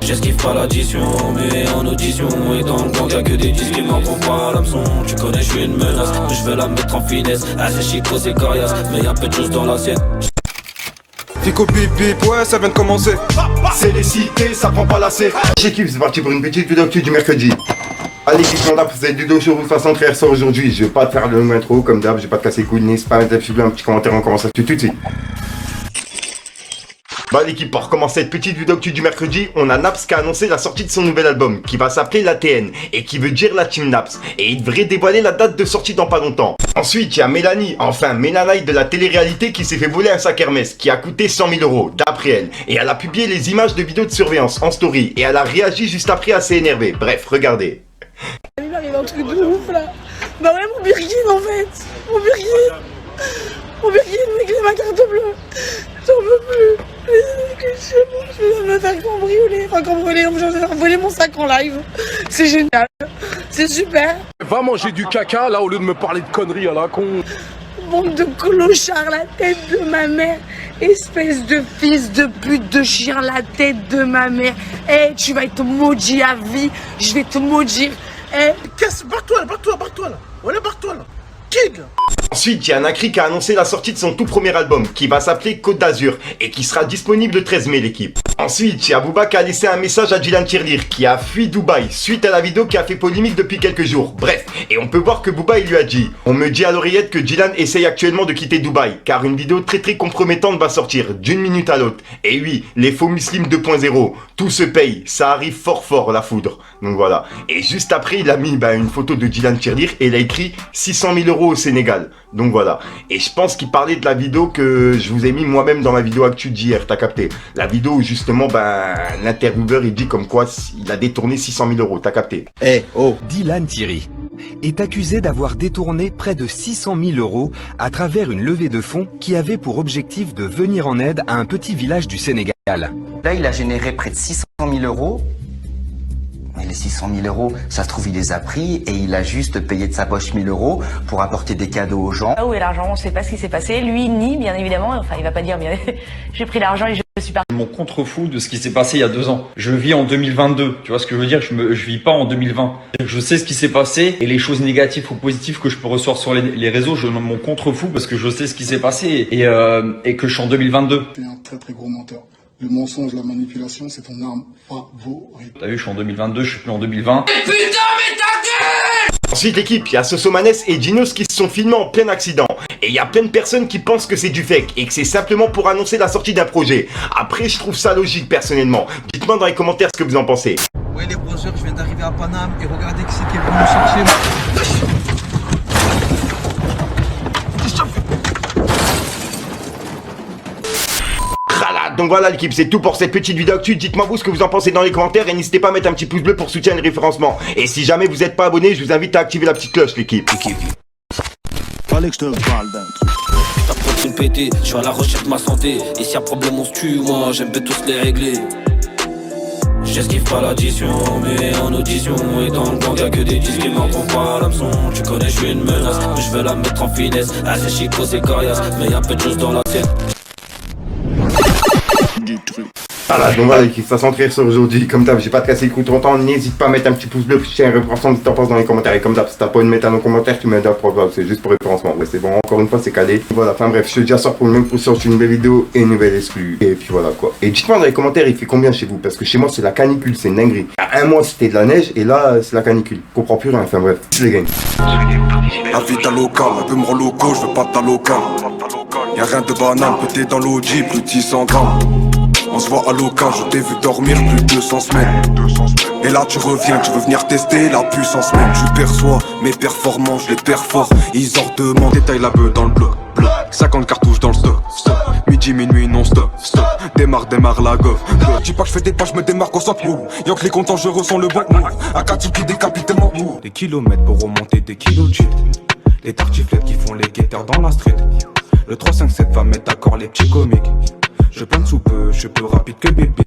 J'esquive pas l'addition, mais en audition. Et dans le gang y'a que des disques qui m'en prend pas à l'hameçon. Tu connais, je suis une menace, mais je vais la mettre en finesse. Ah c'est chico, c'est coriace, mais y'a peu de choses dans l'assiette. Fico bip bip, ouais ça vient de commencer. C'est les cités, ça prend pas la C. J'équipe, c'est parti pour une petite vidéo actu du mercredi. Allez, qui sont là pour cette vidéo sur vous façon très ressort aujourd'hui. Je vais pas te faire le même intro comme d'hab, je vais pas te casser les couilles, n'hésite pas à mettre un petit commentaire, on commence tout de suite. Bah l'équipe, pour commencer cette petite vidéo actu du mercredi, on a Naps qui a annoncé la sortie de son nouvel album, qui va s'appeler l'ATN, et qui veut dire la Team Naps, et il devrait dévoiler la date de sortie dans pas longtemps. Ensuite, il y a Mélanie, enfin Mélanite de la télé-réalité qui s'est fait voler un sac Hermès, qui a coûté 100 000 euros, d'après elle, et elle a publié les images de vidéos de surveillance en story, et elle a réagi juste après assez énervée. Bref, regardez. Il m'arrive un truc de ouf là. Bah ouais, mon Birkin en fait. Mon Birkin, mec, j'ai ma carte bleue. J'en peux plus. Je vais me faire cambrioler. Enfin, cambrioler, je vais me faire voler mon sac en live. C'est génial. C'est super. Va manger du caca là au lieu de me parler de conneries à la con. Bande de clochards, la tête de ma mère. Espèce de fils de pute de chien, la tête de ma mère. Eh, tu vas être maudit à vie. Je vais te maudire. Eh, barre-toi là. Voilà, barre-toi là. Kid. Ensuite, il y a Nakri qui a annoncé la sortie de son tout premier album, qui va s'appeler Côte d'Azur, et qui sera disponible le 13 mai l'équipe. Ensuite, il y a Booba qui a laissé un message à Dylan Tirlir, qui a fui Dubaï, suite à la vidéo qui a fait polémique depuis quelques jours. Bref, et on peut voir que Booba il lui a dit: on me dit à l'oreillette que Dylan essaye actuellement de quitter Dubaï, car une vidéo très compromettante va sortir, d'une minute à l'autre. Et oui, les faux muslims 2.0, tout se paye, ça arrive fort la foudre. Donc voilà. Et juste après, il a mis une photo de Dylan Tirlir, et il a écrit 600 000 euros au Sénégal. Donc voilà. Et je pense qu'il parlait de la vidéo que je vous ai mis moi-même dans ma vidéo actu d'hier, t'as capté. La vidéo où justement, l'intervieweur il dit comme quoi il a détourné 600 000 euros, t'as capté. Dylan Thierry est accusé d'avoir détourné près de 600 000 euros à travers une levée de fonds qui avait pour objectif de venir en aide à un petit village du Sénégal. Là, il a généré près de 600 000 euros. Mais les 600 000 euros, ça se trouve, il les a pris et il a juste payé de sa poche 1 000 euros pour apporter des cadeaux aux gens. Où est l'argent? On ne sait pas ce qui s'est passé. Lui, nie, bien évidemment. Enfin, il va pas dire, bien j'ai pris l'argent et je suis parti. Mon contre-fou de ce qui s'est passé il y a 2 ans. Je vis en 2022. Tu vois ce que je veux dire? Je vis pas en 2020. Je sais ce qui s'est passé et les choses négatives ou positives que je peux recevoir sur les réseaux, je m'en contrefous parce que je sais ce qui s'est passé et que je suis en 2022. Tu es un très gros menteur. Le mensonge, la manipulation, c'est ton arme favorite. T'as vu, je suis en 2022, je suis plus en 2020. Putain, mais ta gueule! Ensuite l'équipe, il y a Sosomanes et Dinos qui se sont filmés en plein accident. Et il y a plein de personnes qui pensent que c'est du fake et que c'est simplement pour annoncer la sortie d'un projet. Après, je trouve ça logique personnellement. Dites-moi dans les commentaires ce que vous en pensez. Ouais les brosseurs, je viens d'arriver à Paname et regardez qui c'est qui est venu me chercher. Donc voilà l'équipe, c'est tout pour cette petite vidéo actu. Dites-moi vous ce que vous en pensez dans les commentaires et n'hésitez pas à mettre un petit pouce bleu pour soutenir le référencement. Et si jamais vous n'êtes pas abonné, je vous invite à activer la petite cloche l'équipe. Fallait que je te parle d'un truc. T'apprends une pété, je suis à la recherche de ma santé. Et s'il y a problème on se tue, moi j'aime bien tous les régler. J'esquive pas l'addition, mais en audition. Et dans le gang y'a que des disques qui m'en prend pas à l'hameçon. Tu connais, je suis une menace, mais je vais la mettre en finesse. Ah c'est chico, c'est coriace, mais y'a peu de choses dans l'assiette. Voilà, donc voilà l'équipe, ça s'entraîne sur aujourd'hui. Comme d'hab, j'ai pas te casser le cou trop longtemps. N'hésite pas à mettre un petit pouce bleu pour soutenir le référencement si t'en penses dans les commentaires. Et comme d'hab, si t'as pas envie de mettre un commentaire, tu mets un problème, c'est juste pour référencement. Ouais, c'est bon, encore une fois, c'est calé. Voilà, enfin bref, je te dis à soir pour le même coup sur une nouvelle vidéo et une nouvelle exclue. Et puis voilà quoi. Et dites-moi dans les commentaires, il fait combien chez vous? Parce que chez moi, c'est la canicule, c'est une dinguerie. Il y a un mois, c'était de la neige et là, c'est la canicule. Je comprends plus rien, enfin bref, c'est les gangs. La vie ta local, un peu me rend loco, je veux pas ta local. Y'a rien de banal, pété dans l'OG, plus de 600 grammes. On se voit à l'occasion, je t'ai vu dormir plus de 200 semaines. Et là tu reviens, tu veux venir tester la puissance même. Tu perçois mes performances, je les perfore. Ils ordonnent, détaille la bœuf dans le bloc. 50 cartouches dans le stock. Midi, minuit, non stop. Démarre la goff. Dis pas que je fais des pas, je me démarque au centre. Y'a que les contents, je ressens le bon. À 4 qui décapite tellement. Des kilomètres pour remonter des kilos de shit. Les tartiflettes qui font les guetteurs dans la street. Le 357 va mettre d'accord les petits comiques. Je plane sous peu, je suis plus rapide que bébé.